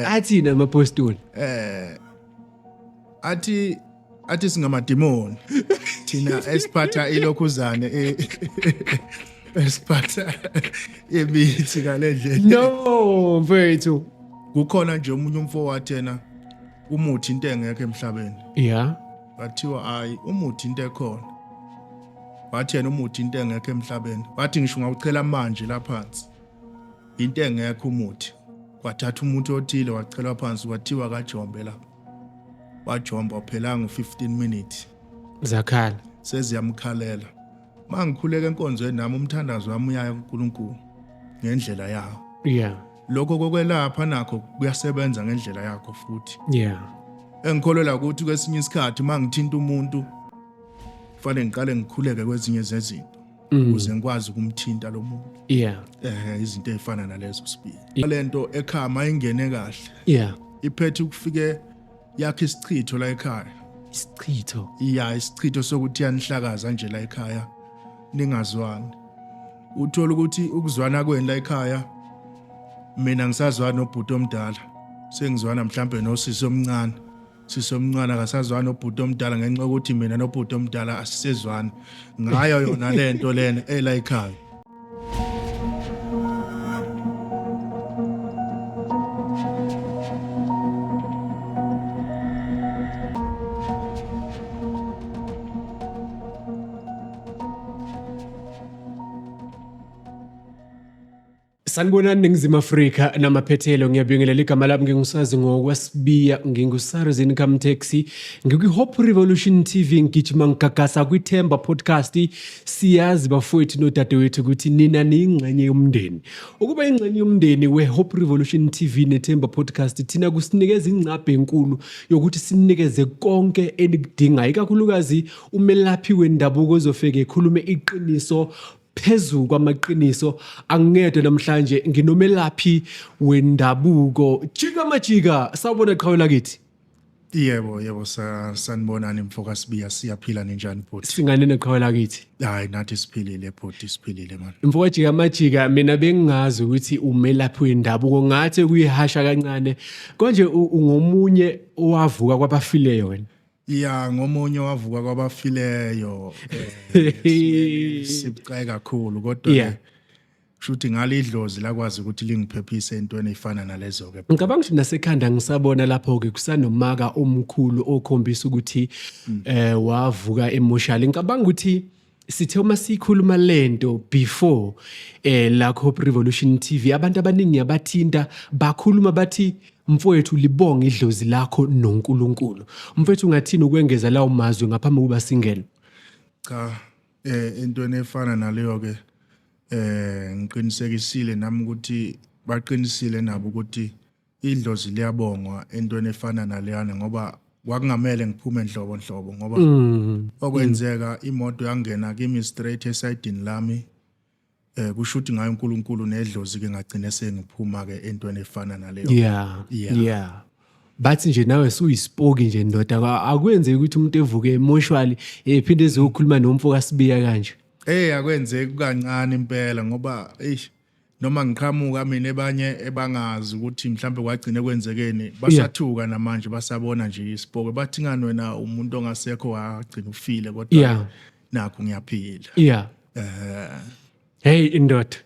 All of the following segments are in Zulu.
athina amapostoli athi singamademoni thina esiphatha ilokhuzane esiphatha ebithi kalendlela. no mfethu Kukhona nje umunye umfowethu yena umuthi into engekho emhlabeni. yeah Bathiwa hayi umuthi into ekhona. Bathi yena umuthi into engekho emhlabeni. Bathi ngisho ngawuchela manje la phansi. Into engekho umuthi. Kwathatha umuntu othile wachelwa phansi kwathiwa kaJombe la. Wajomba waphelanga u15 minutes. zakhala Seziyamkhalela. Mangikhuleka enkonzweni nami umthandazo wami uyaya kuNkulunkulu ngendlela yawo. yeah Lokho kokwelapha nakho kuyasebenza ngendlela yakho futhi. yeah Engikholelwa ukuthi kwesinye isikhathi mangithinta umuntu kufanele ngiqale ngikhuleke kwezinye zezinto ukuze ngikwazi ukumthinta lo muntu. yeah Izinto ezifana nalezo sibili. Lento ekhaya ingene kahle. yeah Iphethe ukufike yakhe isichitho la ekhaya. isichitho Isichitho sokuthi yanihlakaza nje la ekhaya ningazwani. Uthola ukuthi ukuzwana kweni la ekhaya mina ngisazwana nobhuti omdala. Sengizwana mhlambe nosisi omncane. Sisi omncane akasazwana nobhuti omdala ngenxa ukuthi mina nobhuti omdala asisezwana. Ngayo yona lento lena ela ekhaya. Sanibonani Ningizimu Afrika namaphethelo ngiyabingelela igama lami ngingusazi ngokwasibiya ngingusarz income taxi ngikwi-Hope Revolution TV ngigijima ngigagasa kwithemba podcast siyazi bafowethu nodadewethu ukuthi nina niyingxenye yomndeni ukuba ingxenye yomndeni we-Hope Revolution TV nethemba podcast thina kusinikeza ingcabhe enkulu yokuthi sinikeze konke enikudingayo ikakhulukazi umelaphi wendabuko ozofike ekhulume iqiniso phezu kwamaqiniso angedwe namhlanje nginomelaphi wendabuko Jika Majika sawubona qhawela kithi Yebo sanibonani mfoka sibiya siyaphila ninjani bhuti singanene qhawela kithi hayi nathi siphilile bhuti siphilile man mfoka Jika Majika mina bengazi ukuthi umelaphi wendabuko ngathi kuyihasha kancane konje ungomunye owavuka kwabafileyo wena ngomunye wavuka kwabafileyo sibucayi kakhulu kodwa kushuthi ngalidlozi lakwazi ukuthi lingiphephise entweni efana nalezo ke ngicabanga ukuthi nasekhanda ngisabona lapho ke kusanomaka omkhulu okhombisa ukuthi wavuka emotionally ngicabanga ukuthi sithe uma sikhuluma lento before la Hope Revolution TV abantu abaningi abathinta bakhuluma bathi mfowethu libonga idlozi lakho noNkulunkulu mfowethu ungathini ukwengeza lawo mazwi ngaphambi kuba singene cha entweni efana naleyo ke ngiqinisekisile nami ukuthi baqinisile nabo ukuthi idlozi liyabongwa entweni efana naleyana ngoba kwakungamele ngiphume nhlobo ngoba okwenzeka imoto yangena kimi straight esidini lami kushuthi ngayo uNkulunkulu nedlozi ke ngagcina sengiphuma ke entweni efana naleyo yeah bathi nje nawe suyispoki nje ndoda akwenze ukuthi umuntu evuke emotionally ephinde ezokhuluma nomfoka sibiya kanje akwenzeki kancane impela ngoba noma ngiqhamuka mina ebanye ebangazi ukuthi mhlambe kwagcine kwenzekeni basathuka namanje basabona nje ispoke bathi ngani wena umuntu ongasekho wagcina ufile kodwa nakho ngiyaphila hey indoda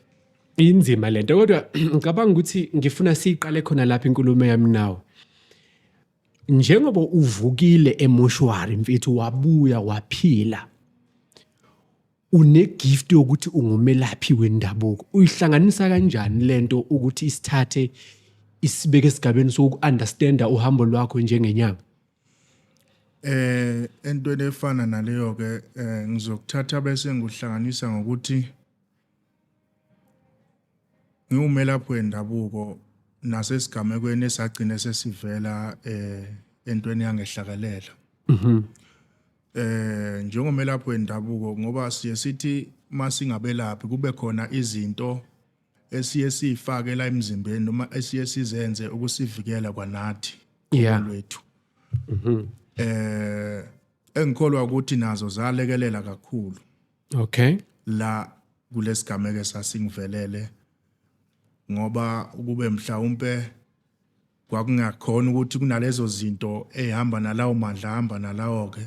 inzima lento kodwa ngicabanga ukuthi ngifuna siqale khona lapha inkulumo yami nawe njengoba uvukile emotionally mfethu wabuya waphila unegift yokuthi ungumelaphi wendabuko uyihlanganisa kanjani lento ukuthi isithathe isibeke esigabeni soku-understanda uhambo lwakho njengenyanga entweni efana naleyo ke ngizokuthatha bese ngihlanganisa ngokuthi ngiwumelaphi wendabuko nasesigamekweni esagcina sesivela entweni yangehlakalela njengomelaphi wendabuko ngoba siye sithi masingabelaphi kube khona izinto esiye sifake la emzimbeni noma esiye sizenze ukusivikela kwanathi kwethu engikholwa ukuthi nazo zalekelela kakhulu la kulesigameke sasingivelele ngoba ukube mhlawumbe kwakungakhona ukuthi kunalezo zinto ehamba nalawo mandla ahamba nalawo ke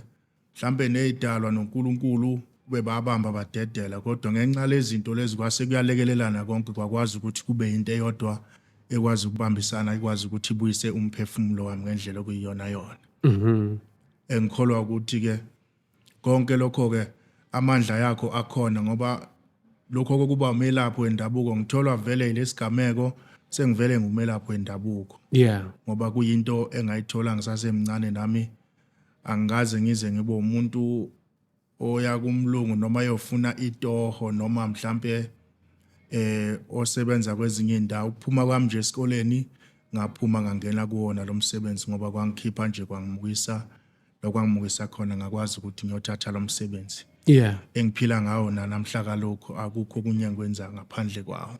mhlambe nezidalwa noNkulunkulu bebabamba badedela kodwa ngenxa lezi zinto lezi kwase kuyalekelelana konke kwakwazi ukuthi kube into eyodwa ekwazi ukubambisana ikwazi ukuthi ibuyise umphefumulo wami ngendlela okuyiyona yona. Engikholwa ukuthi ke konke lokho ke amandla yakho akhona ngoba lokho kokuba umelaphi wendabuko ngitholwa vele ilesigameko sengivele ngumelaphi wendabuko. Yeah. Ngoba kuyinto engayithola ngisasemncane nami angikaze ngize ngibe umuntu oya kumlungu noma yofuna itoho noma mhlambe osebenza kwezinye indawo ukuphuma kwami nje esikoleni ngaphuma ngangena kuwona lo msebenzi ngoba kwangikhipha nje kwangimukisa lokwangimukisa khona ngakwazi ukuthi ngiyothatha lo msebenzi. Yeah. Engiphila ngawo namhla kalokho akukho kunye ngikwenza ngaphandle kwawo.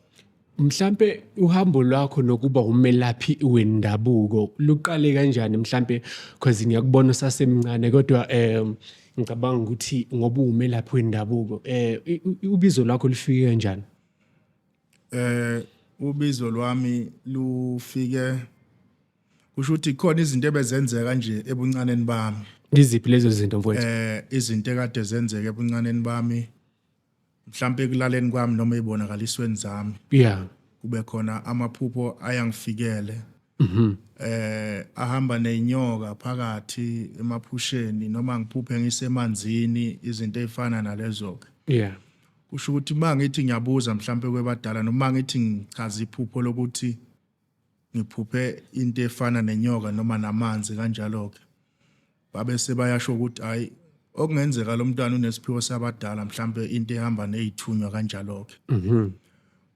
Mhlambe uhambo lwakho nokuba umelaphi wendabuko luqale kanjani mhlambe because ngiyakubona usasemncane kodwa ngicabanga ukuthi ngoba umelaphi wendabuko ubizo lwakho lifike kanjani? Ubizo lwami lufike kusho ukuthi khona izinto ebezenzeka kanje ebuncaneni bami. Ngiziphi lezo zinto mfowethu? Izinto ekade zenzeka ebuncaneni bami mhlambe ekulaleni kwami noma ibonakalisweni zami. Yeah. Kube khona amaphupho ayangifikele. Ahamba nezinyoka phakathi emaphusheni noma ngiphuphe ngisemanzini izinto ezifana nalezo ke. Yeah. Kusho ukuthi mangithi ngiyabuza mhlambe kwebadala noma ngithi ngichaza iphupho lokuthi ngiphuphe into efana nenyoka noma namanzi kanjalo ke. Babe sebayasho ukuthi hayi okungenzeka lo mntwana unesiphiwo sabadala mhlambe into ehamba nezithunywa kanjalo ke.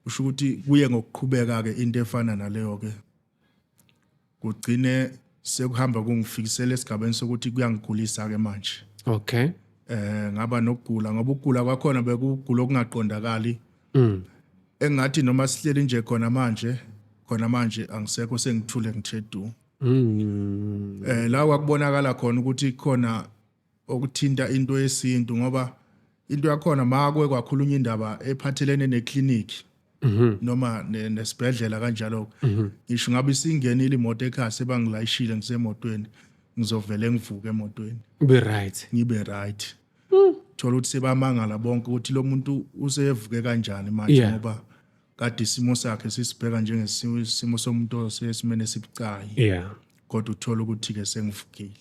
Kusho ukuthi kuye ngokuqhubeka ke into efana naleyo ke. Kugcine sekuhamba kungifikisela esigabeni sokuthi kuyangigulisa ke manje. Okay. Ngaba nokugula ngoba ukugula kwakhona bekugula okungaqondakali. Engathi noma sihleli nje khona manje angisekho sengithule ngithethu. La kwakubonakala khona ukuthi khona okuthinta into yesintu ngoba into yakhona makwe kwakhulunywa indaba ephathelene neclinic noma nesibhedlela kanjalo. Ngisho ngabe singenile imoto ekhaya sebangilayishile ngisemotweni ngizovele ngivuke emotweni. Ngibe right. Thola ukuthi sebamangala bonke ukuthi lo muntu usevuke kanjani manje ngoba kade isimo sakhe sisibheka njengesimo somuntu osesimene sibucayi. Yeah. Kodwa uthola ukuthi ke sengivukile.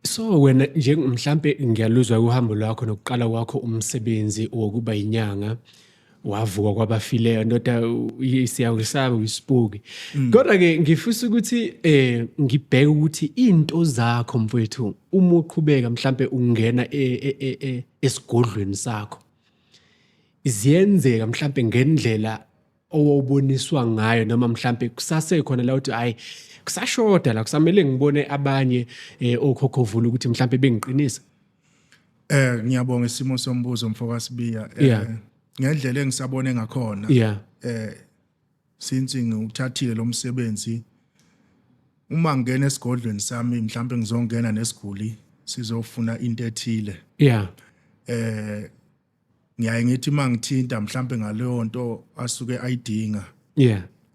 So wena mhlambe ngiyaluzwa uhambo lwakho nokuqala kwakho umsebenzi wokuba inyanga wavuka kwabafileyo ndoda siyawusaba uyisibuki. Kodwa ke ngifisa ukuthi ngibheke ukuthi into zakho mfowethu uma uqhubeka mhlambe ungena esigodlweni sakho ziyenzeka mhlambe ngendlela owuboniswa ngayo noma mhlambe kusasekhona la uthi hayi kusashoda la kusamele ngibone abanye okhokhovula ukuthi mhlambe bengiqinisa. Ngiyabonga isimo sombuzo mfokasibiya. Ngendlela engisabone ngakhona since nguthathile lo msebenzi uma ngena esigodlweni sami mhlambe ngizongena nesiguli sizofuna into ethile. Ngiyaye ngithi mangithinta mhlambe ngaleyo nto asuke ayidinga.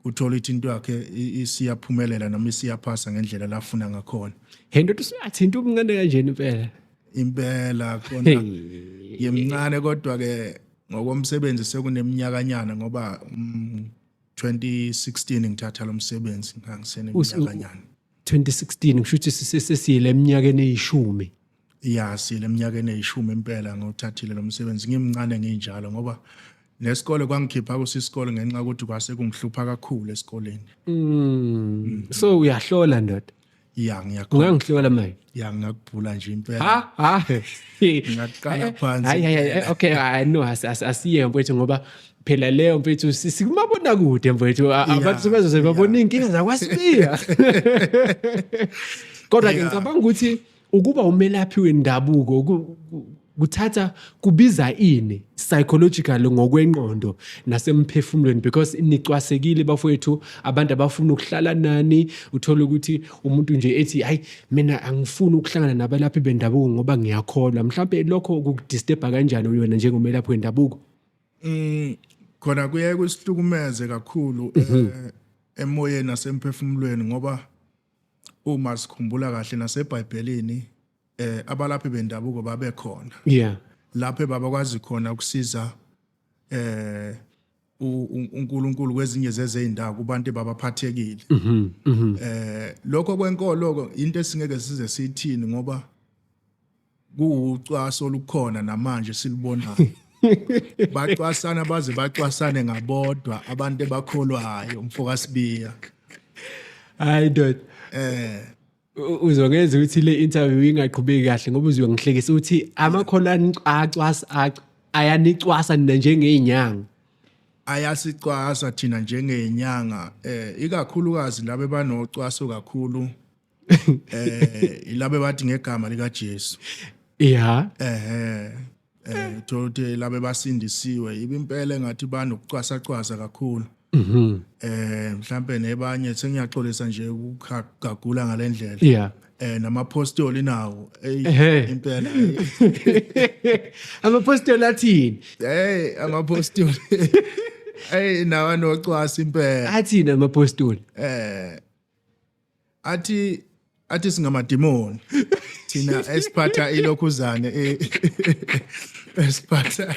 Uthola ukuthi into yakhe isiyaphumelela noma isiyaphasa ngendlela lafuna ngakhona. Hento usathinta ubungane kanjeni impela khona yemncane kodwa ke ngokomsebenzi sekuneminyakanyana ngoba 2016 ngithatha lo msebenzi ngangiseneminyakanyana. 2016 ngisho ukuthi sesiyile eminyakeni eyishumi. Siyile eminyakeni eyishumi impela ngothathile lo msebenzi ngimncane nginjalo ngoba nesikole kwangikhipha kusisikole ngenxa ukuthi kwase kungihlupha kakhulu esikoleni. So uyahlola ndoda? Ngiyakhona. Ungangihlola manje? Ngiyakubhula nje impela. Ngaqala phansi. Okay, no asiye mfowethu ngoba phela leyo mfowethu sikumabona kude mfowethu abantu sebazoze babona inkinga zakwasibiya. Kodwa ke ngicabanga ukuthi ukuba umelaphi wendabuko kuthatha kubiza ini psychological ngokwengqondo nasemphefumulweni because nicwasekile bafowethu abantu abafuna ukuhlala nani uthola ukuthi umuntu nje ethi hayi mina angifuni ukuhlangana nabalaphi bendabuko ngoba ngiyakholwa mhlawumbe lokho ukudisturb kanjani wena njengomelaphi wendabuko? Khona kuye kusihlukumeze kakhulu emoyeni nasemphefumulweni ngoba uma sikhumbula kahle naseBhayibhelini abalaphi bendabuko babekhona Yeah. lapho babakwazi khona ukusiza uNkulunkulu kwezinye zezindawo kubantu babaphathekile. Lokho kwenkolo into esingeke size sithini ngoba kuucwaso olukhona namanje silibonayo. Bacwasana baze bacwasane ngabodwa abantu ebakholwayo umfoka Sibiya. Hayi dot. Uzongeza ukuthi le interview ingaqhubeki kahle ngoba uzongihlekisa ukuthi amakholwane acwasa ayanicwasa njengeinyanga. Ayasicwasa thina njengeinyanga ikakhulukazi labe banocwaso kakhulu ilabe bathi ngegama lika Jesu. Yeah. Thote labe basindisiwe ibimpela ngathi banokucwasa kakhulu. Mhlambe nebanye sengiyaxolisa nje ukugagula ngalendlela. Yeah. Namapostoli nawo impela Amapostoli athini? Amapostoli nawa nocwasa impela. Athini amapostoli? Athi singamadimoni thina esiphatha ilokhuzane esiphatha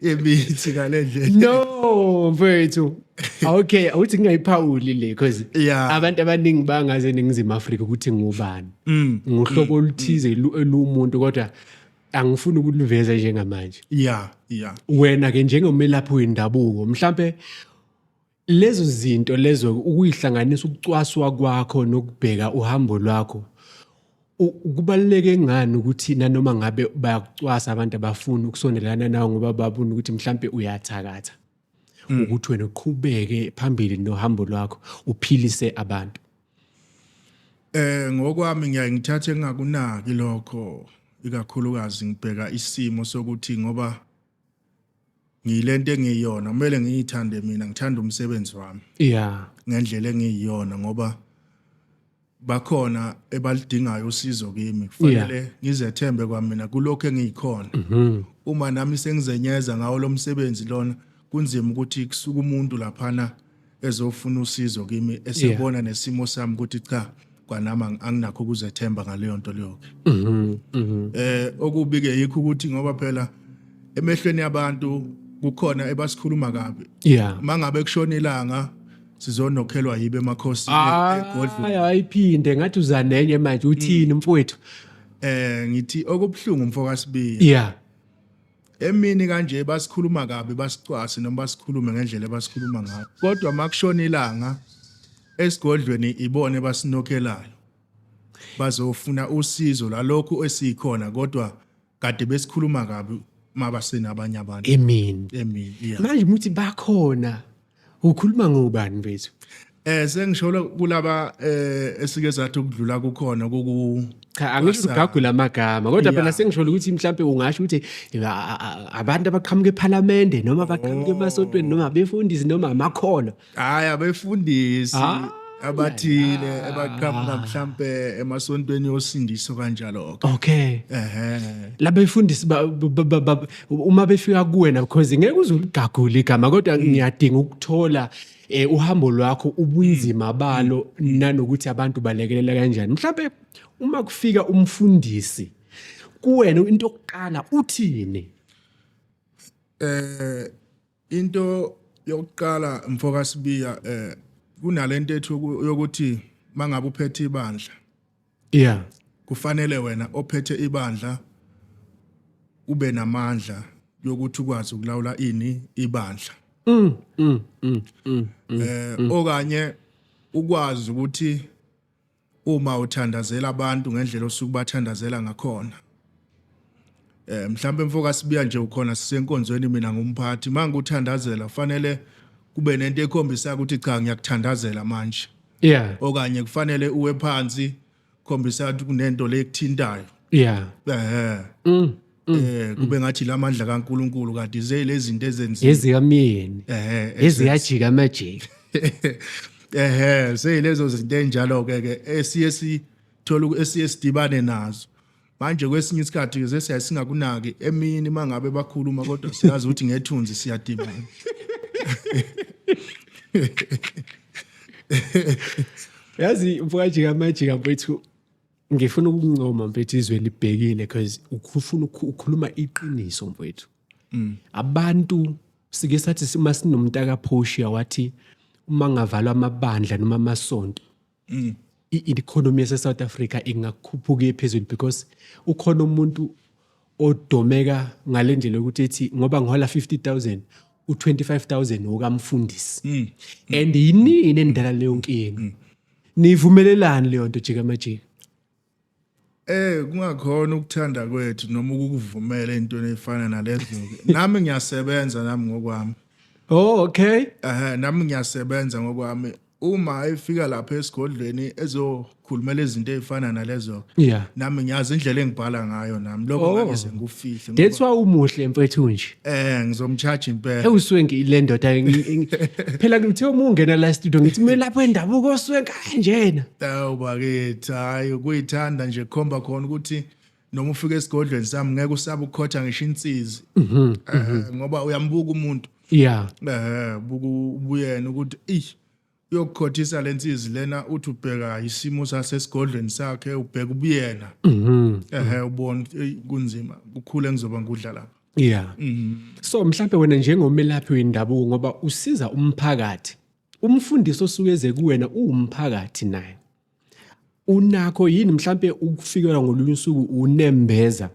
imithi ngalendlela. No, mfethu. Okay, awuthi ngingayiphawuli le because abantu abaningi bangaze ningizima Afrika ukuthi ngubani. Ngohlobo oluthize lumuntu kodwa angifuni ukuliveza njengamanje. Yeah. Wena ke njengomelaphi wendabuko mhlambe lezo zinto lezo ukuyihlanganisa ukucwaswa kwakho nokubheka uhambo lwakho kubaluleke ngani ukuthi nanoma ngabe bayakucwasa abantu abafuna ukusondelana nawe ngoba babona ukuthi mhlambe uyathakatha ukuthi wena uqhubeke phambili nohambo lwakho uphilise abantu. Ngokwami ngiyaye ngithathe engakunaki lokho ikakhulukazi ngibheka isimo sokuthi ngoba ngilento engiyona kumele ngiyithande mina ngithanda umsebenzi wami. Yeah. Ngendlela engiyona ngoba bakhona ebalidingayo usizo kimi kufanele ngizethembe kwamina kulokho engiyikhona. Uma nami sengizenyeza ngawo lo msebenzi lona kunzima ukuthi kusuka umuntu laphana ezofuna usizo kimi esebona nesimo sami ukuthi cha kwanami anginakho ukuzethemba ngaleyo nto leyo. Okubike yikho ukuthi ngoba phela emehlweni yabantu kukhona ebasikhuluma kabi. Yeah. Mangabe kushona ilanga sizonokhelwa yibe emakhosini egodlweni. Ayiphinde ngathi uzanenye manje uthini mfowethu? Ngithi okubhlungu umfoka Sibiya. Yeah. Emini kanje basikhuluma kabi basicwase noma basikhulume ngendlela basikhuluma ngayo. Kodwa makushona ilanga esigodlweni ibone basinokhelayo. Bazofuna usizo lalokho esikhona kodwa kade besikhuluma kabi mabasena abanye abantu. Emini. Yeah. Manje muthi bakhona ukhuluma ngobani mfethu? Sengisho kulaba esike sathi ukudlula kukhona Cha angisho ugagula amagama kodwa phela sengisho ukuthi mhlambe ungasho ukuthi abantu abaqhamuka eParliament noma abaqhamuka emasontweni noma abefundisi noma amakholo. Hayi abefundisi abathile abaqhamuka mhlambe emasontweni yosindiso kanjalo. Okay. Labefundisi uma befika kuwena because ngeke uzuligagula igama kodwa ngiyadinga ukuthola uhambo lwakho ubunzima balo nanokuthi abantu balekelela kanjani. Mhlambe uma kufika umfundisi kuwena into yokuqala uthini? Into yokuqala mfoka Sibiya kunalento ethu yokuthi mangabe uphethe ibandla. Yeah. Kufanele wena ophethe ibandla ube namandla yokuthi ukwazi ukulawula ibandla. Okanye ukwazi ukuthi uma uthandazela abantu ngendlela osuku bathandazela ngakhona. Mhlambe mfoka Sibiya nje ukhona sisenkonzweni mina ngumphathi manguthandazela kufanele kube nento ekhombisa ukuthi cha ngiyakuthandazela manje. Yeah. Okanye kufanele uwe phansi khombisa ukuthi kunento lekuthintayo. Yeah. Kube ngathi lamandla kaNkuluNkulu kanti lezi zinto ezenziwa ezikamyeni eziyajika amajiki. Seyilezo zinto enjalo ke esiye sithola esiye sidibane nazo. Manje kwesinye isikhathi ke sesingakunaki emini mangabe bakhuluma kodwa siyazi ukuthi ngethunzi siyadibana. Yazi mfowajika majika mfethu ngifuna ukuncoma mfethu izwe libhekile because ukufuna ukukhuluma iqiniso mfethu. Abantu sike sathi sima sinomuntu akaphoshiya wathi uma ngavalwa amabandla noma amasonto i-economy yase South Africa ingakhuphuka phezulu because ukhona umuntu odomeka ngalendlela ukuthi ethi ngoba ngihola 50,000 u25,000 okamfundisi and yinini endala leyo nkinga nivumelelani leyo nto jika majika kungakhona ukuthanda kwethu noma ukuvumela into efana nalezo nami ngiyasebenza nami ngokwami okay nami ngiyasebenza ngokwami uma efika lapha esigodlweni ezokhulumela izinto ezifana nalezo nami ngiyazi indlela engibhala ngayo nami lokho ngeke ngikufihle that's why umuhle mfethu nje ngizomcharge impela ewuswengi le ndoda phela ngithe uma ungena la studio ngithi mina lapho endabuko oswenga kanjena bakithi hayi kuyithanda nje khomba khona ukuthi noma ufika esigodlweni sami ngeke usabe ukukhotha ngisho insizi ngoba uyambuka umuntu buku ubuyena ukuthi uyokukhothisa lensizi lena uthi ubheka isimo sasesigodlweni sakhe ubheka ubuyena ubona kunzima kukhule ngizoba ngudla lapha so mhlambe wena njengomelaphi wendabuko ngoba usiza umphakathi umfundisi osuke eze kuwena uwumphakathi naye unakho yini mhlambe ukufikela ngolunye usuku unembeza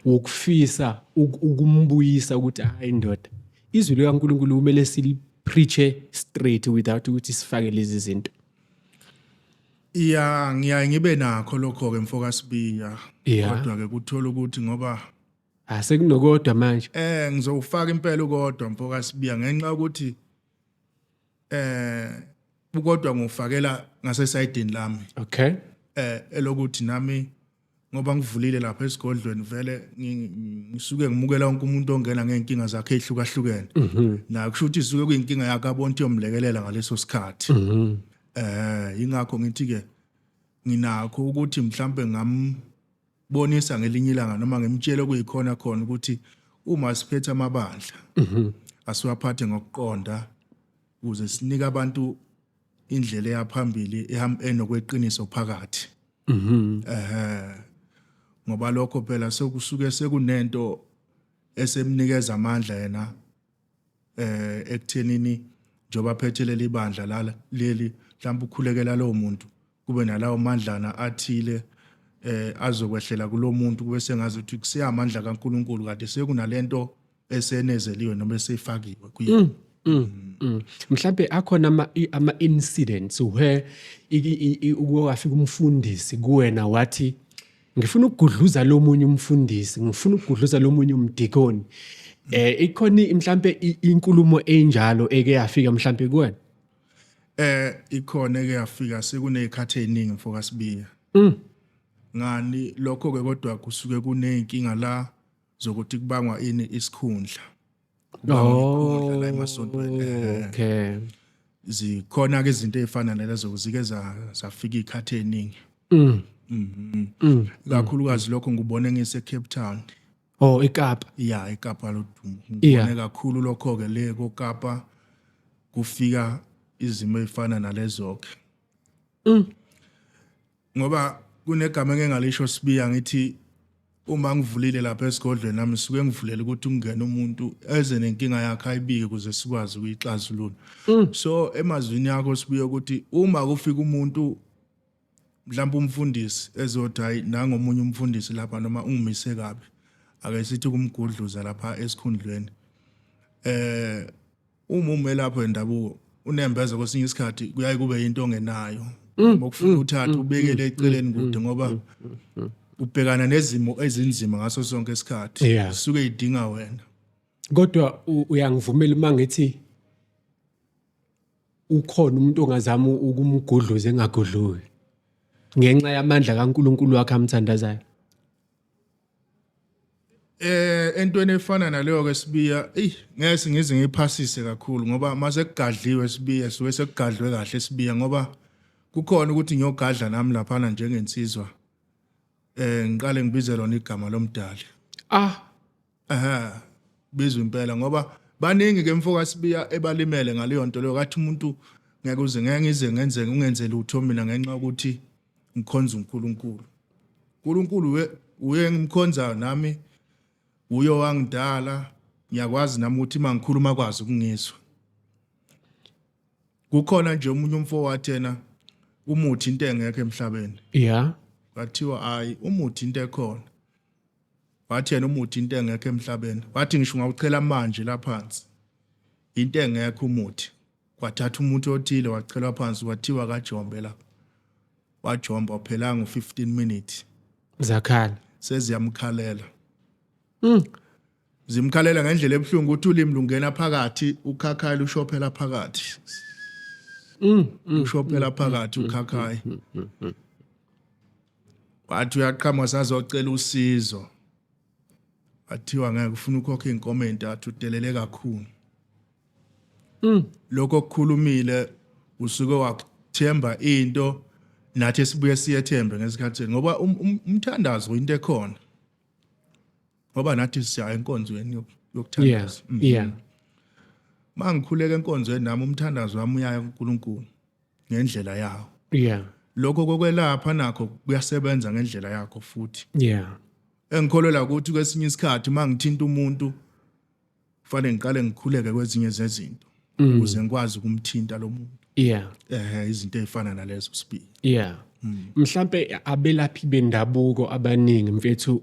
wokufisa ukumbuyisa ukuthi hayi ndoda izwi likaNkulunkulu kumele preache straight without ukuthi sifake lezi zinto ngiyaye ngibe nakho lokho ke mfoka Sibiya kodwa ke kuthola ukuthi ngoba sekunokodwa manje ngizofaka impela ukodwa mfoka Sibiya ngenxa ukuthi ukodwa ngufakela ngase sidini lami okay elokuthi nami ngoba ngivulile lapha esigodlweni vele ngisuke ngimukela wonke umuntu ongena ngenkinga zakhe ehlukahlukene na kusho ukuthi isuke kuyinkinga yakhe abonto yomlekelela ngaleso sikhathi ingakho ngithi ke nginakho ukuthi mhlambe ngambonisa ngelinye ilanga noma ngimtshela kuyikhona khona ukuthi uma siphethe amabandla asiwaphathe ngokuqonda ukuze sinike abantu indlela yaphambili enokweqiniso phakathi ngoba lokho phela sekusuke sekunento esemnikeza amandla yena ekuthenini njoba phethelele ibandla lala leli mhlawumbe ukhulekela lo muntu kube nalawo mandlana athile azokwehlela kulo muntu kube sengazi ukuthi kusiyamandla kaNkuluNkulu kade sekunalento esenezeliwe noma esefakiwe kuye mhlambe akhona ama incidents where ukwafika umfundisi kuwena wathi ngifuna ukugudluza lo munye umfundisi ngifuna ukugudluza lo munye umdikoni ikhona mhlambe inkulumo enjalo eke yafika mhlambe kuwena ikhona eke yafika sekunezikhathi eziningi mfoka Sibiya ngani lokho ke kodwa kusuke kunenkinga la zokuthi kubangwa ini isikhundla kubangwa la emasontweni okay zikhona ke izinto ezifana nalezo zike zafika izikhathi eziningi kakhulukazi lokho ngubone ngise Cape Town eKapa eKapa lodumo ngibone kakhulu lokho ke le koKapa kufika izimo ezifana nalezo ke ngoba kunegama engingalisho Sibiya ngithi uma ngivulile lapha esigodlweni nami suke ngivulela ukuthi ungene umuntu eze nenkinga yakhe ayibike ukuze sikwazi ukuyixazulula so emazwini yakho Sibiya ukuthi uma kufika umuntu mhlawumbe umfundisi ezothi hayi nangomunye umfundisi lapha noma ungimise kabi ake sithi kumgudluza lapha esikhundleni uma umelapho endabuko unembeza kwesinye isikhathi kuyaye kube into ongenayo ukufuna uthatha ubekele eceleni kude ngoba ubhekana nezimo ezinzima ngaso sonke isikhathi suke idinga wena kodwa uyangivumela mangithi ukhona umuntu ongazama ukumgudluza engagudluki ngenxa yamandla kaNkuluNkulu wakhe amthandazayo entweni efana naleyo ke Sibiya ngeke ngize ngiphasise kakhulu ngoba mase kugadliwe Sibiya suke sekugadlwe kahle Sibiya ngoba kukhona ukuthi ngiyogadla nami lapha njengensizwa ngiqale ngibize lona igama lomdali bizwe impela ngoba baningi ke mfoka Sibiya ebalimele ngaleyo nto leyo kathi umuntu ngeke ngize ungenze lutho mina ngenxa ukuthi ngikhonza uNkulunkulu. uNkulunkulu uye ngimkhonza nami uyo wangidala, ngiyakwazi nami ukuthi mangikhuluma kwazi ukungizwa. Kukhona nje umunye umfowethu yena umuthi into engekho emhlabeni. Yeah. Wathiwa hayi umuthi into ekhona. Wathi yena umuthi into engekho emhlabeni. Wathi ngisho ngawuchela manje la phansi. Into engekho umuthi. Kwathatha umuntu othile wachelwa phansi wathiwa kaJombe la. Wajomba waphelanga 15 minutes. Zakhala. Seziyamkhalela. Zimkhalela ngendlela ebuhlungu ukuthi ulimi lungena phakathi, ukhakhayi ushophela phakathi. Ushophela phakathi ukhakhayi. Wathi uyaqhama sazocela usizo. Wathiwa ngeke ufuna ukhokha inkomo entathu udelele kakhulu. Lokho okukhulumile usuke wakuthemba into nathi sibuye siyethembe ngesikhathi ngoba umthandazo into ekhona. Ngoba nathi siya enkonzweni yokuthandaza. Yeah. Mangikhuleka enkonzweni nami umthandazo wami uyaya kuNkulunkulu ngendlela yawo. Yeah. Lokho kokwelapha nakho kuyasebenza ngendlela yakho futhi. Yeah. Engikholelwa ukuthi kwesinye isikhathi mangithinta umuntu kufanele ngiqale ngikhuleke kwezinye zezinto ukuze ngikwazi ukumthinta lo muntu. Yeah. Izinto ezifana nalezo sibili. Yeah. Mhlambe abelaphi bendabuko abaningi mfethu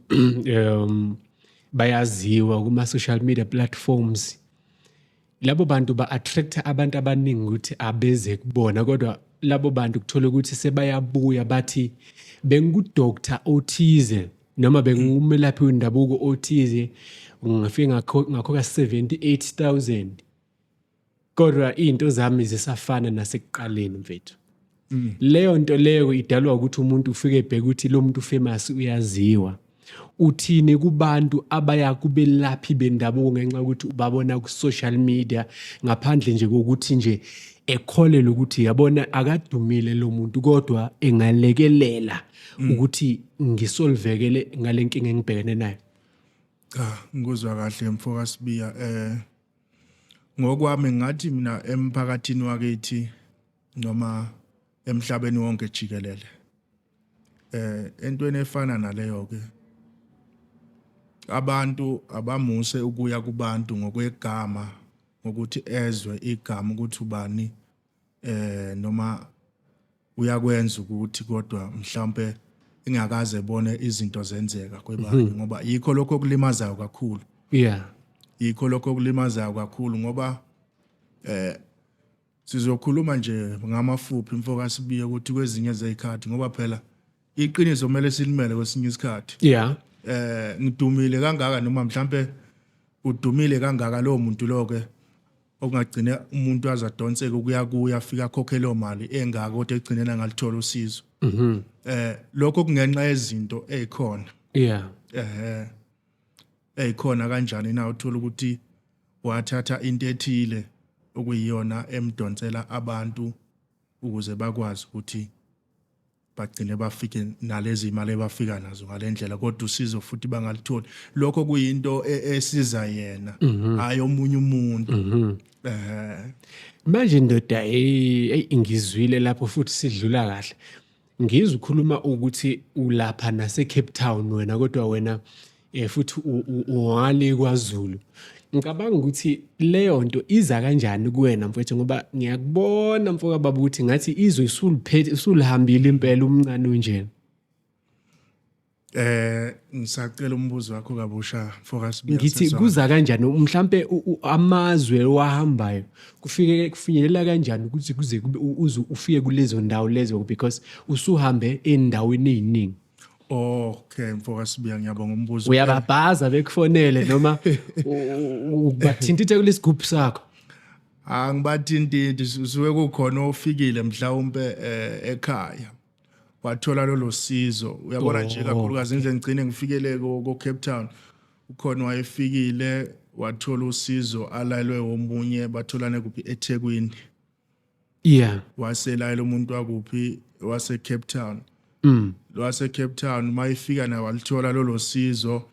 bayaziwa kuma social media platforms. Labo bantu ba-attract abantu abaningi ukuthi abeze kubona, kodwa labo bantu kuthola ukuthi sebayabuya bathi bengudoctor othize noma bengumelaphi wendabuko othize ngafika ngakho ka 78,000, kodwa into zami zisafana nasekuqaleni mfethu. Leyo nto leyo idalwa ukuthi umuntu ufike ebheka ukuthi lo muntu famous uyaziwa. Uthini kubantu abaya kubelaphi bendabuko ngenxa ukuthi ubabona ku social media ngaphandle nje kokuthi nje ekholele ukuthi yabona akadumile lo muntu kodwa engalekelela ukuthi ngisolvekele ngalenkinga engibhekene nayo? Ngikuzwa kahle mfoka Sibiya. Ngokwami ngathi mina emphakathini wakithi noma emhlabeni wonke jikelele entweni efana naleyo ke abantu abamuse ukuya kubantu ngokwegama ngokuthi ezwe igama ukuthi ubani noma uyakwenza ukuthi kodwa mhlambe ingakaze ebone izinto zenzeka kwebani ngoba yikho lokho kulimazayo kakhulu. Yeah. Yikho lokho kulimazayo kakhulu ngoba sizokhuluma nje ngamafuphi mfoka Sibiye ukuthi kwezinye zezikhathi ngoba phela iqiniso kumele silimele kwesinye isikhathi. Yeah. Ngidumile kangaka noma mhlambe udumile kangaka lo muntu lo ke okungagcina umuntu azadonseka kuya afika khokhe lo mali engaka kodwa egcinena ngalithola usizo. Lokho kungenxa yezinto ezikhona. Yeah. Ezikhona kanjani na uthola ukuthi wathatha into ethile okuyiyona emdonsela abantu ukuze bakwazi ukuthi bagcine bafike nalezi imali ebafika nazo ngalendlela kodwa usizo futhi bangalithola. Lokho kuyinto esiza yena hayi omunye umuntu. Manje ndoda ingizwile lapho futhi sidlula kahle. Ngizwe ukhuluma ukuthi ulapha nase Cape Town wena kodwa wena futhi uwali kwaZulu. Ngicabanga ukuthi leyo nto iza kanjani kuwena mfowethu ngoba ngiyakubona mfoka baba ukuthi ngathi izwe isulihambile impela umncane unjena. Ngisacela umbuzo wakho kabusha mfoka Sibiya. Ngithi kuza kanjani mhlambe amazwe wahambayo kufinyelela kanjani ukuthi kuze ufike kulezo ndawo lezo because usuhambe endaweni eziningi. Okay mfoka Sibiya ngiyabonga umbuzo. Uyababhaza bekufonele noma ubathintithe kulesigubhu sakho? Angibathintiti usuke kukhona ofikile mhlawumbe ekhaya wathola lolo sizo. Uyabona nje kakhulukazi nje ngicine ngifikele ko Cape Town ukhona wayefikile wathola usizo alayelwe omunye batholane kuphi eThekwini. Yeah. Waselayela umuntu wakuphi wase Cape Town. Wase Cape Town mayifika na walithola lolo sizo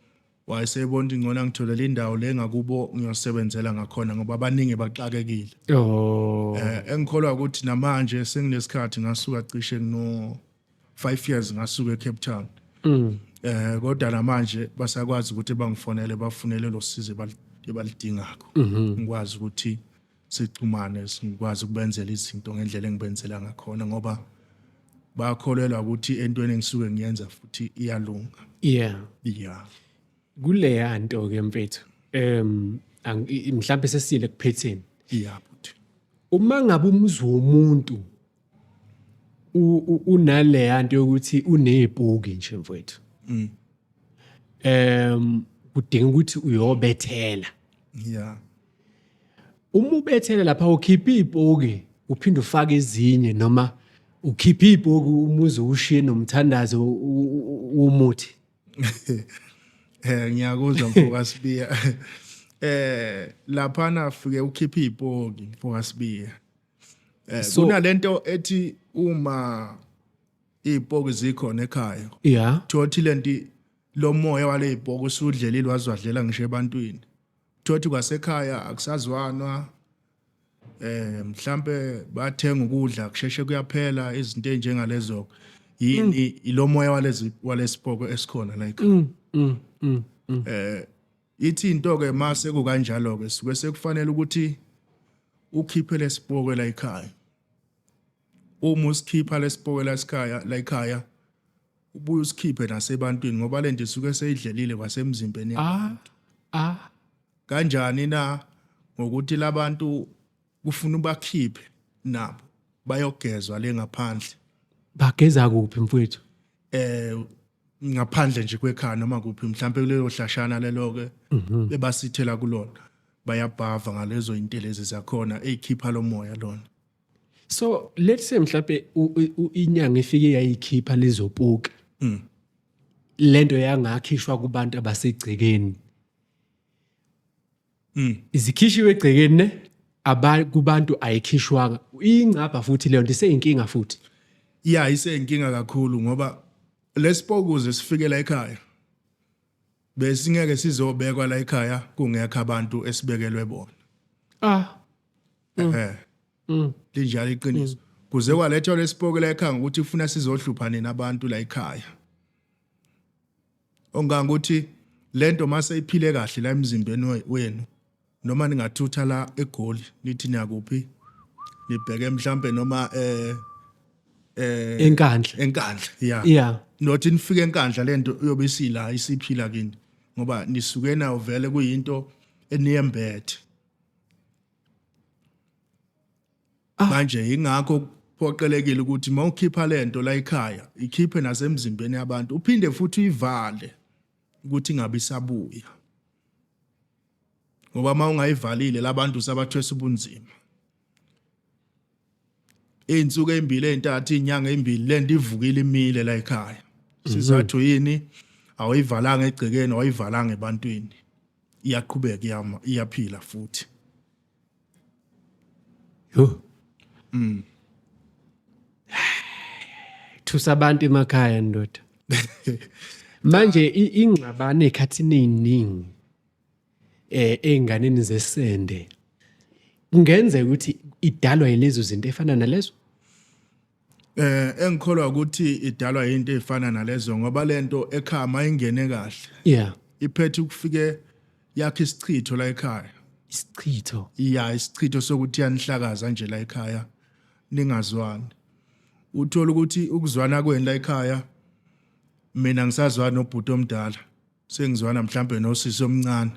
wayesebona ukuthi ngona ngitholela indawo le ngakubo ngiyosebenzela ngakhona ngoba abaningi baxakekile. Oh. Engikholwa ukuthi namanje senginesikhathi ngasuka cishe no 5 years ngasuka eCape Town. Kodwa namanje basakwazi ukuthi bangifonele bafunele lo sizo ebalidingako. Ngikwazi ukuthi sixhumane ngikwazi ukubenzela izinto ngendlela engibenzela ngakhona ngoba bakholelwa ukuthi entweni engisuke ngiyenza futhi iyalunga. Yeah. Kule yanto ke mfethu. Mhlambe sesile kuphetheni. Futhi. Uma ngabe umzi womuntu unale yanto yokuthi unezibhuki nje mfethu. Kudinga ukuthi uyobethela. Uma ubethele lapha ukhipha izibhuki uphinde ufake ezinye noma ukhipha izibhuki umuzi ushiye nomthandazo womuthi. Ngiyakuzwa mfokasibiya. Lapha nafike ukhipha izibhuki mfokasibiya. Kunalento ethi uma izibhuki zikhona ekhaya. Yeah. Thothi lenti lo moya wale ibhoko usudlelile wazwadlela ngisho ebantwini. Thothi kwasekhaya akusazwanwa mhlambe bathenga ukudla kusheshe kuyaphela izinto ezinjengalezo yini ilo moya walesibhoko esikhona la ekhaya. Ithi into ke mase kukanjalo ke suke sekufanele ukuthi ukhiphe lesibhoko la ekhaya. Uma usikhipha lesibhoko la ekhaya ubuye usikhiphe nasebantwini ngoba lento isuke seyidlelile kwasemzimbeni. Kanjani na ngokuthi labantu kufuna ubakhiphe nabo bayogezwa le ngaphandle. Bageza kuphi mfowethu? Ngaphandle nje kwekhaya noma kuphi mhlambe kulelo hlashana lelo ke bebasithela kulona bayabhava ngalezo intelezi zakhona ezikhipha lo moya lona. So let's say mhlambe inyanga ifike yayikhipha lezo bhuki. Lento yangakhishwa kubantu abasegcekeni. Izikhishiwe egcekeni ne kubantu ayikhishwanga. Ingcapha futhi leyo nto iseyinkinga futhi. Iseyinkinga kakhulu ngoba lesibhokuze sifike la ekhaya. Besingeke sizobekwa la ekhaya kungekho abantu esibekelwe bona. Linjalo iqiniso. Kuze kwalethwa lesibhoke la ekhaya ukuthi ufuna sizohlupha nina abantu la ekhaya. Ongangokuthi lento mase iphile kahle la emzimbeni wenu. Noma ningathutha la eGoli nithi niyakuphi nibheke mhlambe noma enkandla. Nothi nifike enkandla lento uyobe isila isiphila kini ngoba nisuke nayo vele kuyinto eniyembethe. Manje ingakho phoqelekile ukuthi mawukhipha lento la ekhaya ikhiphe nasemzimbeni yabantu uphinde futhi uyivale ukuthi ingabe isabuya. Ngoba mawungayivalile labantu sabathwesa ubunzima. Insuku ezimbili ezintathu inyanga ezimbili lento ivukile imile la ekhaya. Sizathu yini awayivalanga egcekeni awayivalanga ebantwini. Iyaqhubeka iyaphila futhi. Thusabantu emakhaya ndoda. Manje ingxabano ekhathini eziningi einganeni zesende kungenzeka ukuthi idalwa yilezo zinto efana nalezo. Engikholwa ukuthi idalwa into efana nalezo ngoba lento ekhaya mayingene kahle. Iphethe ukufike yakhe isichitho la ekhaya. Isichitho. Isichitho sokuthi yanihlakaza nje la ekhaya ningazwani. Uthola ukuthi ukuzwana kweni la ekhaya mina ngisazwana nobhuti omdala. Sengizwana mhlambe nosisi omncane.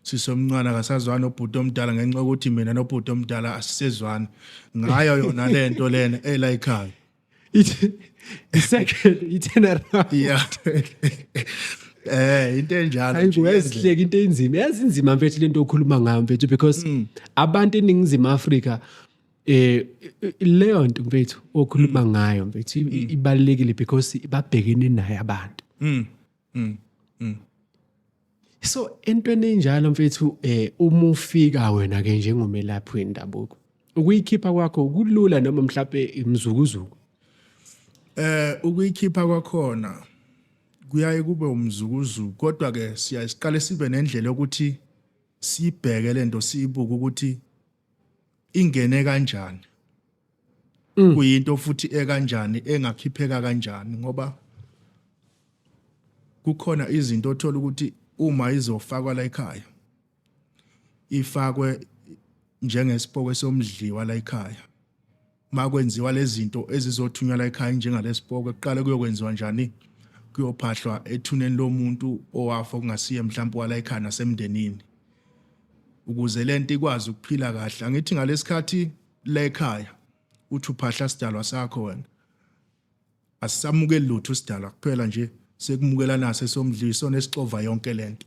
Sisi omncane akasazwana nobhuti omdala ngenxa ukuthi mina nobhuti omdala asisezwana. Ngayo yona lento lena ela ekhaya. Itena around. Into enjalo. Ayibuyezihleka into enzima. Yazinzima mfethu lento okhuluma ngayo mfethu because abantu eningizimu Afrika leyo nto mfethu okhuluma ngayo mfethu ibalekile because babhekene naye abantu. So entweni enjalo mfethu uma ufika wena ke njengomelaphi wendabuko ukuyikhipha kwakho kulula noma mhlawumbe imzukuzuku. Ukuyikhipha kwakhona kuyaye kube umzukuzuku kodwa ke siyasiqale sibe nendlela yokuthi sibheke lento siyibuka ukuthi ingene kanjani kuyinto futhi ekanjani engakhipheka kanjani ngoba kukhona izinto othola ukuthi uma izofakwa la ekhaya ifakwe njengesipoko somdliwa la ekhaya makwenziwa lezi zinto ezizothunywa la ekhaya njengalesipoko eqale kuyokwenziwa njani kuyophahlwa ethuneni lomuntu owafa kungasiye mhlawumbe wala ekhaya nasemndenini ukuze lento ikwazi ukuphila kahle angithi ngalesikhathi la ekhaya uthi uphahla sidalwa sakho wena asisamukeli lutho sidalwa kuphela nje sekumukela naso somdliso nesixova yonke lento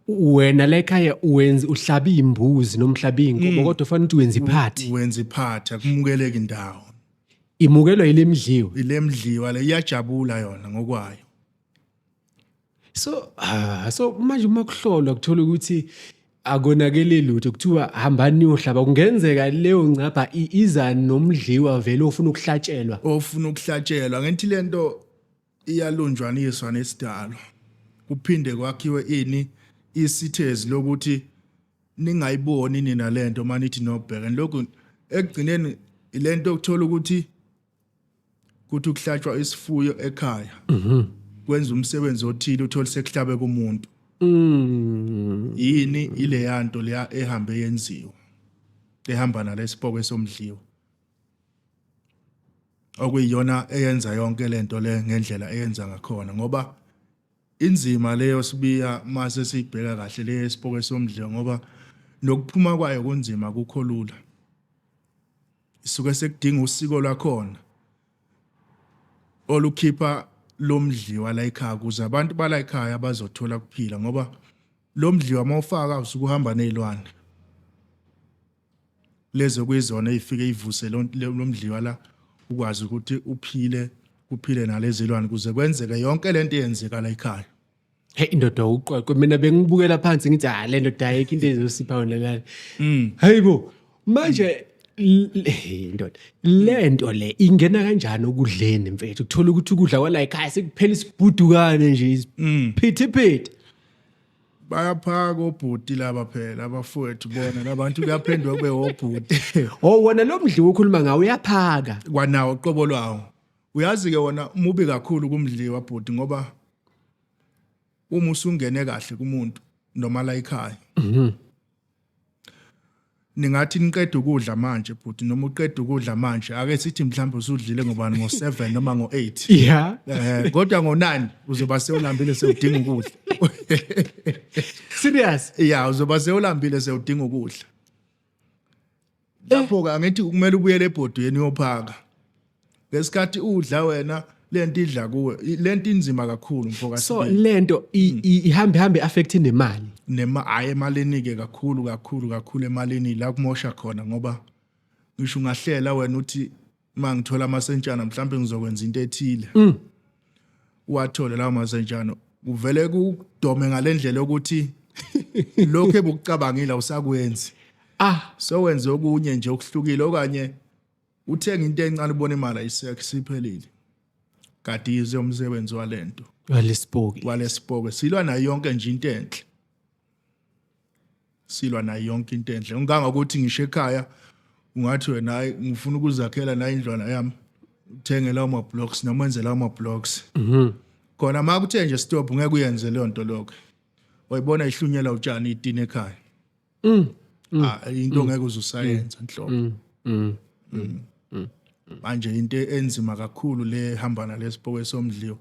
wena la ekhaya uhlaba imbuzi nomhlaba inkomo kodwa ufanele ukuthi wenza iphathi wenza iphathi akumukeleki indawo imukelwa ilemdliwa ilemdliwa le iyajabula yona ngokwayo so manje uma kuhlolwa kuthola ukuthi akonakele lutho kuthiwa hambani niyohlaba kungenzeka leyo ngcapha iza nomdliwa vele ofuna ukuhlatshelwa ngithi lento iyalunjwaniswa nesidalo kuphinde kwakhiwe isithezi lokuthi ningayiboni nina lento manithi nobheka lokho ekugcineni lento okuthola ukuthi ukuhlatshwa isifuyo ekhaya kwenza umsebenzi othile uthola sekuhlabe kumuntu yini ile yanto leya ehambe yenziwa ehamba nalesipoko somdliwa okuyiyona eyenza yonke lento le ngendlela eyenza ngakhona ngoba inzima leyo sibiya mase sibheka kahle le sipoko somdliwa ngoba nokuphuma kwayo kunzima kukho lula isuke sekudinga usiko lwakhona olukhipha lomdliwa la ekhaya ukuze abantu bala ekhaya bazothola kuphila ngoba lomdliwa mawufaka usuke uhamba nezilwane lezo kuyizona ezifike ivuse lomdliwa la ukwazi ukuthi kuphile nalezi zilwane kuze kwenzeke yonke lento eyenzeka la ekhaya hey indoda uqoqwe mina bengibukela phansi ngithi le ndoda ayikho into ezosipha wona la hayibo manje indoda lento le ingena kanjani ukudleni mfethu ukuthola ukuthi ukudla kwala ekhaya sekuphela isibhudukane nje isiphithiphithi bayaphaka obhuti laba phela abafowethu bona labantu kuyaphendwa kube obhuti wona lo mdliwa ukhuluma ngawo uyaphaka kwanawo qobo lwawo uyazi ke wona mubi kakhulu kumdliwa bhuti ngoba uma usungene kahle kumuntu noma la ekhaya ningathi niqeda ukudla manje bhuti noma uqeda ukudla manje ake sithi mhlawumbe usudlile ngobani ngo7 noma ngo8 yeah kodwa ngo9 uzoba sewulambile sewudinga ukudla serious yeah uzoba sewulambile sewudinga ukudla lapho ke angithi kumele ubuyele ebhodweni uyophaka ngesikhathi udla wena lento idla kuwe lento inzima kakhulu mfoka so lento ihambe affect nemali hayi emalini ke kakhulu emalini la kumosha khona ngoba ngisho ungahlela wena uthi mangithola amasentshana mhlawumbe ngizokwenza into ethile wathole lawo masentshana uvele kudome ngalendlela ukuthi lokho ebukucabangile usakwenzi so wenze okunye nje okuhlukile okanye uthenga into encane ubona imali ayisekho siphelile kade ize umsebenzi walento walesipoko silwa nayo yonke nje into enhle ungangokuthi ngisho ekhaya ungathi wena hayi ngifuna ukuzakhela na indlwana yami uthenge lawo ma blocks noma wenze lawo ma blocks khona makuthe nje stop ngeke uyenze leyo nto lokho wayibona ihlunyela utshani itini ekhaya into ngeke uzusayenza nhlobo manje into enzima kakhulu le hamba nalesipoko somdliwa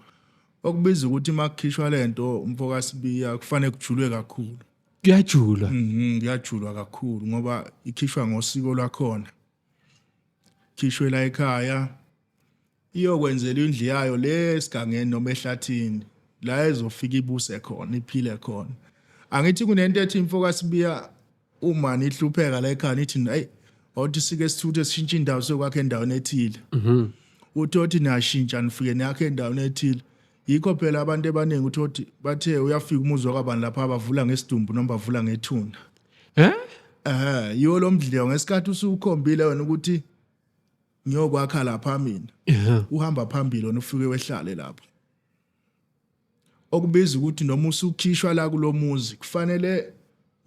okubiza ukuthi makukhishwa lento umfoka sibiya kufanele kujulwe kakhulu kuyajulwa kakhulu ngoba ikhishwa ngosiko lwakhona khishwe la ekhaya iyokwenzela indlu yayo lesigangeni noma ehlathini la ezofika ibuse khona iphile khona angithi kunento ethi imfoka sibiya uma nihlupheka la ekhaya nithi hey awuthi sike sithuthe sishintshe indawo sokwakhe endaweni ethile uthi niyashintsha nifike niyakhe endaweni ethile yikho phela abantu abaningi uthi bathe uyafika umuzi wakabani lapha abavula ngesidumbu noma bavula ngethuna yiwo lo mdliwa ngesikhathi usukhombile wena ukuthi ngiyokwakha lapha mina uhamba phambili wena ufike wehlale lapho okubiza ukuthi noma usukhishwa la kulomuzi kufanele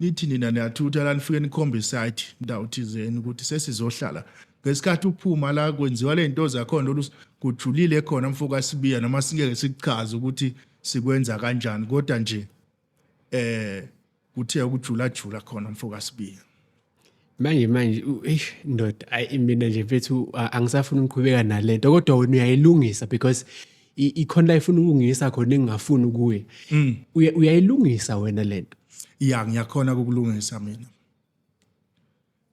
nithi nina niyathutha la nifike nikhombe site ndawo thizeni ukuthi sesizohlala ngesikhathi uphuma la kwenziwa le zinto zakhona kujulile khona mfoka sibiya noma singeke sikuchaze ukuthi sikwenza kanjani kodwa nje kuthe ukujula khona mfoka sibiya manje ndoda mina nje mfethu angisafuni ukuqhubeka nalento kodwa wena uyayilungisa because ikhona la ifuna ukulungisa khona engingafuni kuye uyayilungisa wena lento ngiyakhona ukulungisa mina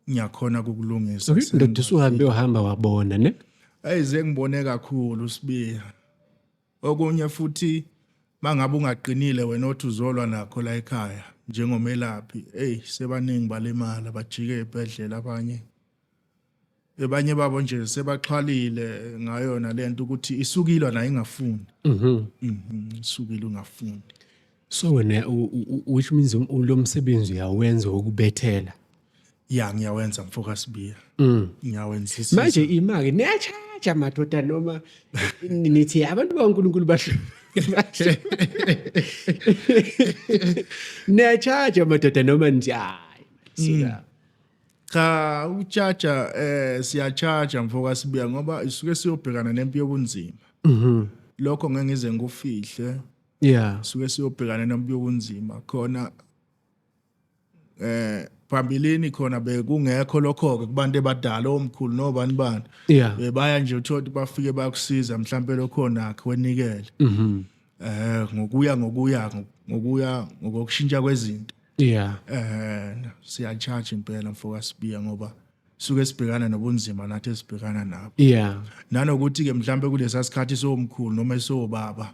ngiyakhona ukulungisa ndoda usuhamba wabona ne ayize ngibone kakhulu sibiya okunye futhi mangabe ungaqinile wena othi uzolwa nakho la ekhaya njengomelaphi sebaningi balemali abajike ebhedlela abanye babo nje sebaxhwalile ngayona lento ukuthi isukilwa nayo ingafundi isukile ungafundi so wena which means lo msebenzi uyawenza ukubethela ngiyawenza mfoka sibiya ngiyawenza manje imake niyachaja madoda noma nithi abantu baNkulunkulu niyachaja madoda noma nithi sika cha uchaja siyachaja mfoka sibiya ngoba isuke siyobhekana nempi yobunzima lokho ngeke ngize ngufihle suke siyobhekana nempi yobunzima khona phambilini khona bekungekho lokho ke kubantu ebadala omkhulu nobani bebaya nje uthothi bafike bakusiza mhlambe lokho nakho wenikele ngokuya ngokushintsha kwezinto siyacharge impela mfoka sibiya ngoba suke sibhekana nobunzima nathi esibhekana nabo nanokuthi ke mhlambe kulesa sikhathi somkhulu noma esobaba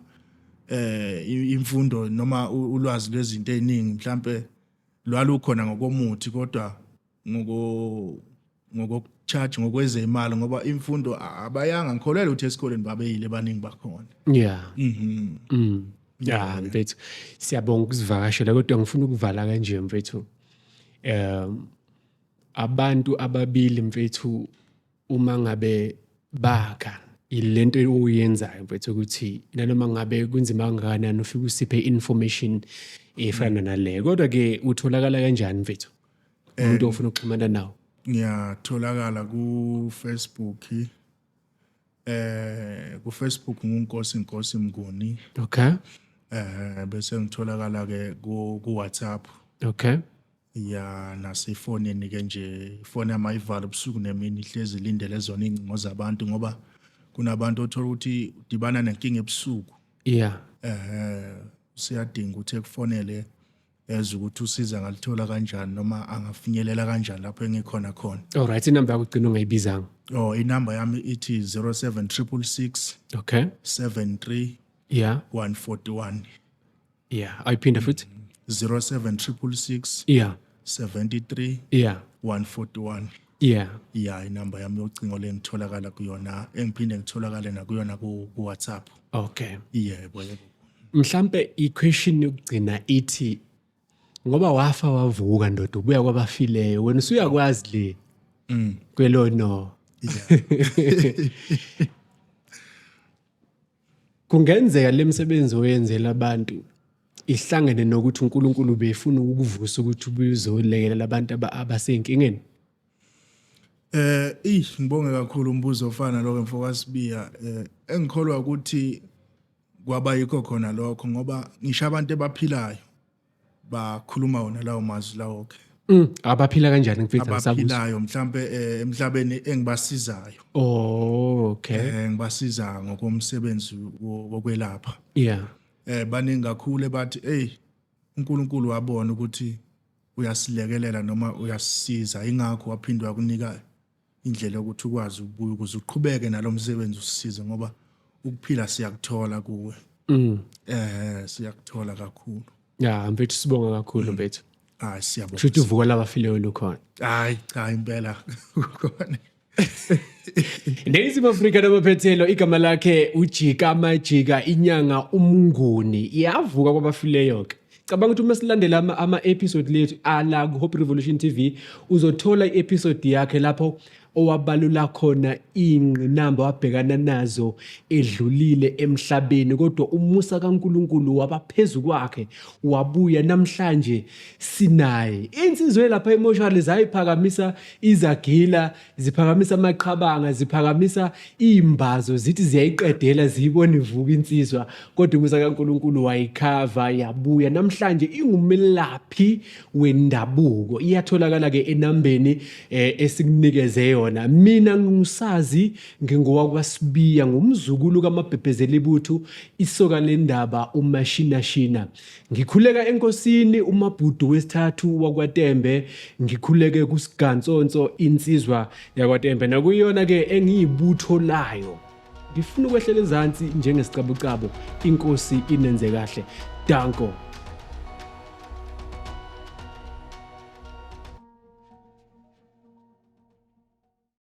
imfundo noma ulwazi lwezinto eziningi mhlambe lwalukhona ngokomuthi kodwa ngokucharge ngokwezemali ngoba imfundo abayanga ngikholelwa ukuthi esikoleni babeyile baningi bakhona mfethu siyabonga ukuzivakashela kodwa ngifuna ukuvala kanje mfethu abantu ababili mfethu uma ngabe bakha ilento oyenzayo mfethu ukuthi nanoma ngabe kunzima kangakanani ufike usiphe information efana nale kodwa ke utholakala kanjani mfethu umuntu ofuna ukuxhumana nawo ngiyatholakala ku Facebook nguNkosi Mnguni bese ngitholakala ke ku WhatsApp nasefonini ke nje ifoni yami ayivala ubusuku nemini ihlezi ilindele zona ingcingo zabantu ngoba kunabantu othola ukuthi udibana nenkinga ebusuku siyadinga ukuthi ekufonele eza ukuthi usiza ngalithola kanjani noma angafinyelela kanjani lapho engikhona khona alright inamba yakho ugcina ungayibizanga inamba yami ithi 07666 73 141 ayiphinda futhi 07666 73 141 inamba yami yocingo le ngitholakala kuyona engiphinde ngitholakale nakuyona ku WhatsApp yebo mhlambe i-question yokugcina ithi ngoba wafa wavuka ndoda ubuya kwabafileyo wena usuyakwazi le kwelono kungenzeka lemsebenzi oyenzela abantu ihlangene nokuthi uNkulunkulu befuna ukukuvusa ukuthi ubuye uzolekelela abantu abasenkingeni ngibonge kakhulu umbuzo ofana lokho mfoka sibiya engikholwa ukuthi kwaba yikho khona lokho ngoba ngisho abantu ebaphilayo bakhuluma wona lawo mazwi lawo abaphila kanjani mfethu abaphilayo mhlambe emhlabeni engibasizayo ngibasiza ngokomsebenzi wokwelapha baningi kakhulu bathi uNkulunkulu wabona ukuthi uyasilekelela noma uyasisiza ingakho waphindwa akunika indlela yokuthi ukwazi ubuye ukuze uqhubeke nalomsebenzi usisize ngoba ukuphila siyakuthola kuwe siyakuthola kakhulu mfethu sibonga kakhulu mfethu siyabonga shothi uvuka labafileyo lukhona cha impela khona Ningizimu Afrika namaphethelo igama lakhe ujika majika inyanga umnguni iyavuka kwabafileyo ke cabanga ukuthi uma silandela ama episode lethu ala ku Hope Revolution TV uzothola i-episode yakhe lapho owabalula khona ingqinamba wabhekana nazo edlulile emhlabeni, kodwa umusa kaNkulunkulu wabaphezu kwakhe wabuya. Namhlanje sinaye. Insizwe lapha emotionally zayiphakamisa izagila, ziphakamisa amaqhabanga, ziphakamisa imbazo, zithi ziyayiqedela ziyibona ivuka insizwa, kodwa umusa kaNkulunkulu wayikhava yabuya. Namhlanje ingumelaphi wendabuko, iyatholakala ke enambeni esikunikeze yona. Mina ngingusazi, ngingowakwaSibiya, ngumzukulu kaMabhebhezela ibuthu, isoka lendaba uMashinashina. Ngikhuleka enkosini uMabhudu wesithathu wakwaTembe, ngikhuleke kuSigantsonso insizwa yakwaTembe, nakuyona ke engiyibutho layo. Ngifuna ukwehlela ezansi njengesicabucabo. Inkosi inenze kahle. Danko.